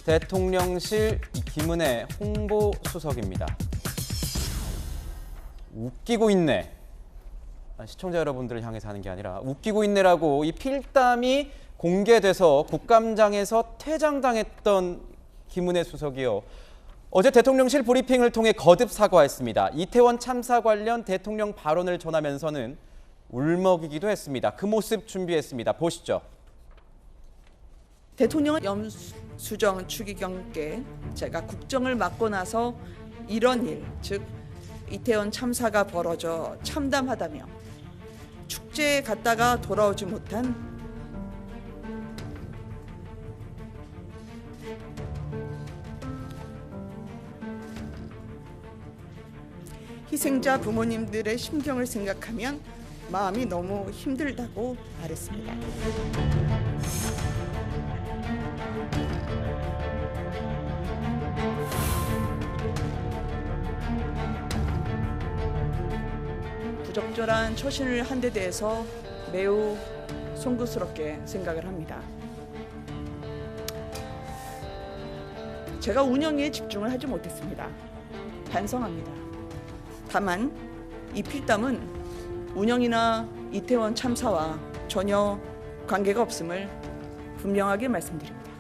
대통령실 김은혜 홍보수석입니다. 웃기고 있네. 시청자 여러분들을 향해서 하는 게 아니라 웃기고 있네라고 이 필담이 공개돼서 국감장에서 퇴장당했던 김은혜 수석이요. 어제 대통령실 브리핑을 통해 거듭 사과했습니다. 이태원 참사 관련 대통령 발언을 전하면서는 울먹이기도 했습니다. 그 모습 준비했습니다. 보시죠. 대통령은 염수정 추기경께 제가 국정을 맡고 나서 이런 일, 즉 이태원 참사가 벌어져 참담하다며 축제에 갔다가 돌아오지 못한 희생자 부모님들의 심경을 생각하면 마음이 너무 힘들다고 말했습니다. 부적절한 처신을 한 데 대해서 매우 송구스럽게 생각을 합니다. 제가 운영에 집중을 하지 못했습니다. 반성합니다. 다만 이 필담은 운영이나 이태원 참사와 전혀 관계가 없음을 분명하게 말씀드립니다.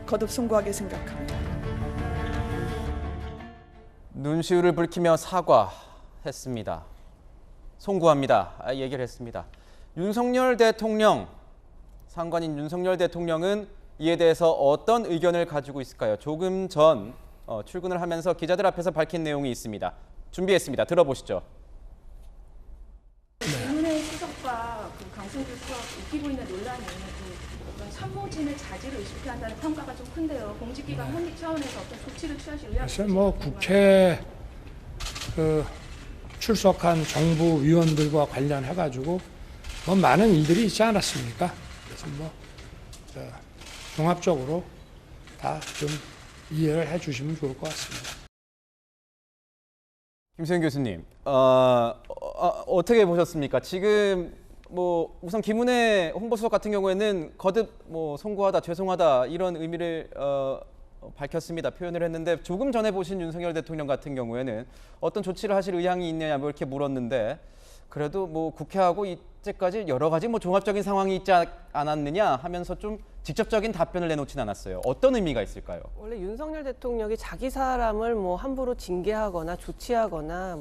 거듭 송구하게 생각합니다. 눈시울을 붉히며 사과했습니다. 송구합니다. 얘기를 했습니다. 윤석열 대통령, 상관인 윤석열 대통령은 이에 대해서 어떤 의견을 가지고 있을까요? 조금 전 출근을 하면서 기자들 앞에서 밝힌 내용이 있습니다. 준비했습니다. 들어보시죠. 김은혜 수석과 강승규 수석 웃기고 있는 논란이 참모진의 자질을 의식해 한다는 평가가 좀 큰데요. 공직기관 현직 차원에서 어떤 조치를 취하실 의향이 글쎄 국회 출석한 정부 위원들과 관련해가지고 많은 일들이 있지 않았습니까? 그래서 종합적으로 다 좀 이해를 해주시면 좋을 것 같습니다. 김수현 교수님, 어떻게 보셨습니까? 지금 우선 김은혜 홍보수석 같은 경우에는 거듭 송구하다, 죄송하다 이런 의미를 밝혔습니다. 표현을 했는데 조금 전에 보신 윤석열 대통령 같은 경우에는 어떤 조치를 하실 의향이 있느냐 이렇게 물었는데 그래도 국회하고 이때까지 여러 가지 종합적인 상황이 있지 않았느냐 하면서 좀 직접적인 답변을 내놓진 않았어요. 어떤 의미가 있을까요? 원래 윤석열 대통령이 자기 사람을 함부로 징계하거나 조치하거나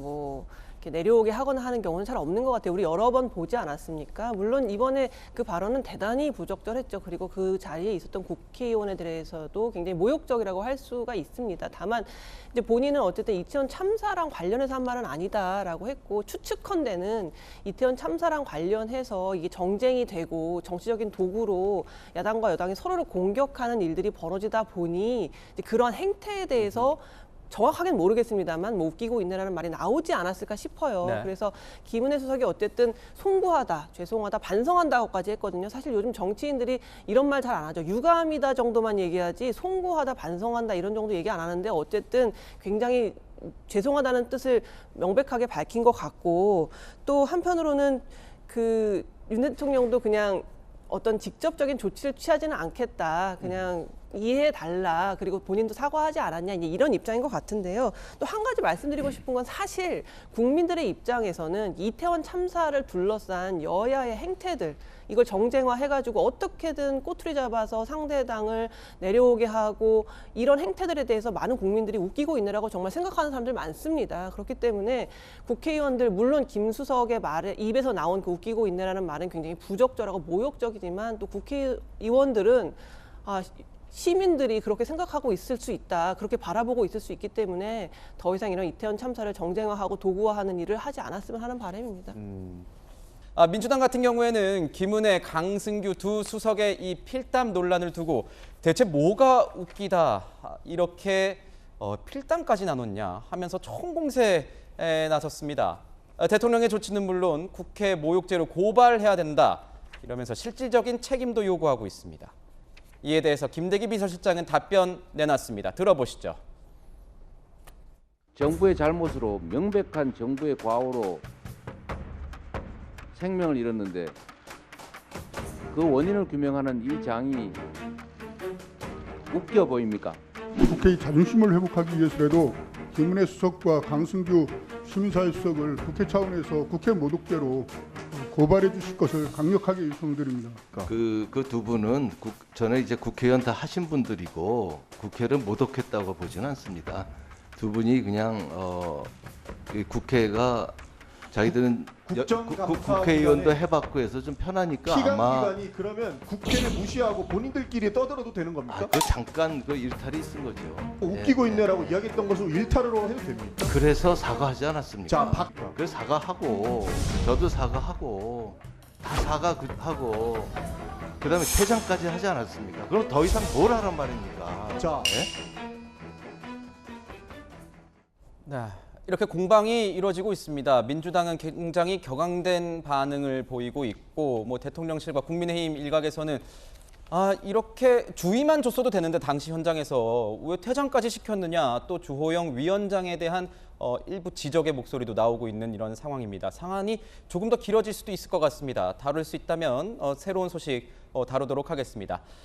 이렇게 내려오게 하거나 하는 경우는 잘 없는 것 같아요. 우리 여러 번 보지 않았습니까? 물론 이번에 그 발언은 대단히 부적절했죠. 그리고 그 자리에 있었던 국회의원에 대해서도 굉장히 모욕적이라고 할 수가 있습니다. 다만 이제 본인은 어쨌든 이태원 참사랑 관련해서 한 말은 아니다라고 했고 추측컨대는 이태원 참사랑 관련해서 이게 정쟁이 되고 정치적인 도구로 야당과 여당이 서로를 공격하는 일들이 벌어지다 보니 이제 그런 행태에 대해서 정확하게는 모르겠습니다만 웃기고 있네라는 말이 나오지 않았을까 싶어요. 네. 그래서 김은혜 수석이 어쨌든 송구하다, 죄송하다, 반성한다고까지 했거든요. 사실 요즘 정치인들이 이런 말 잘 안 하죠. 유감이다 정도만 얘기하지 송구하다, 반성한다 이런 정도 얘기 안 하는데 어쨌든 굉장히 죄송하다는 뜻을 명백하게 밝힌 것 같고 또 한편으로는 윤 대통령도 그냥 어떤 직접적인 조치를 취하지는 않겠다. 그냥 이해해달라. 그리고 본인도 사과하지 않았냐. 이런 입장인 것 같은데요. 또 한 가지 말씀드리고 싶은 건 사실 국민들의 입장에서는 이태원 참사를 둘러싼 여야의 행태들 이걸 정쟁화해가지고 어떻게든 꼬투리 잡아서 상대당을 내려오게 하고 이런 행태들에 대해서 많은 국민들이 웃기고 있느라고 정말 생각하는 사람들 많습니다. 그렇기 때문에 국회의원들 물론 김수석의 말에 입에서 나온 그 웃기고 있네라는 말은 굉장히 부적절하고 모욕적이지만 또 국회의원들은 시민들이 그렇게 생각하고 있을 수 있다. 그렇게 바라보고 있을 수 있기 때문에 더 이상 이런 이태원 참사를 정쟁화하고 도구화하는 일을 하지 않았으면 하는 바람입니다. 민주당 같은 경우에는 김은혜, 강승규 두 수석의 이 필담 논란을 두고 대체 뭐가 웃기다 이렇게 필담까지 나눴냐 하면서 총공세에 나섰습니다. 대통령의 조치는 물론 국회 모욕죄로 고발해야 된다 이러면서 실질적인 책임도 요구하고 있습니다. 이에 대해서 김대기 비서실장은 답변 내놨습니다. 들어보시죠. 정부의 잘못으로 명백한 정부의 과오로 생명을 잃었는데 그 원인을 규명하는 이 장이 웃겨 보입니까? 국회의 자존심을 회복하기 위해서라도 김은혜 수석과 강승규 시민사회 수석을 국회 차원에서 국회 모독죄로 고발해 주실 것을 강력하게 요청드립니다. 그 두 분은 전에 이제 국회의원 다 하신 분들이고 국회를 모독했다고 보지는 않습니다. 두 분이 그냥 이 국회가 자기들은 국회의원도 해봤고 해서 좀 편하니까 아마 기관이 그러면 국회를 무시하고 본인들끼리 떠들어도 되는 겁니까? 그 잠깐 그 일탈이 있은 거죠. 웃기고 예, 이네라고 이야기했던 것을 일탈으로 해도 됩니까? 그래서 사과하지 않았습니까? 자, 그래서 사과하고 저도 사과하고 다 사과하고 그다음에 퇴장까지 하지 않았습니까? 그럼 더 이상 뭘 하란 말입니까? 자. 예? 네, 이렇게 공방이 이루어지고 있습니다. 민주당은 굉장히 격앙된 반응을 보이고 있고, 뭐 대통령실과 국민의힘 일각에서는 이렇게 주의만 줬어도 되는데 당시 현장에서 왜 퇴장까지 시켰느냐, 또 주호영 위원장에 대한 일부 지적의 목소리도 나오고 있는 이런 상황입니다. 상황이 조금 더 길어질 수도 있을 것 같습니다. 다룰 수 있다면 새로운 소식 다루도록 하겠습니다.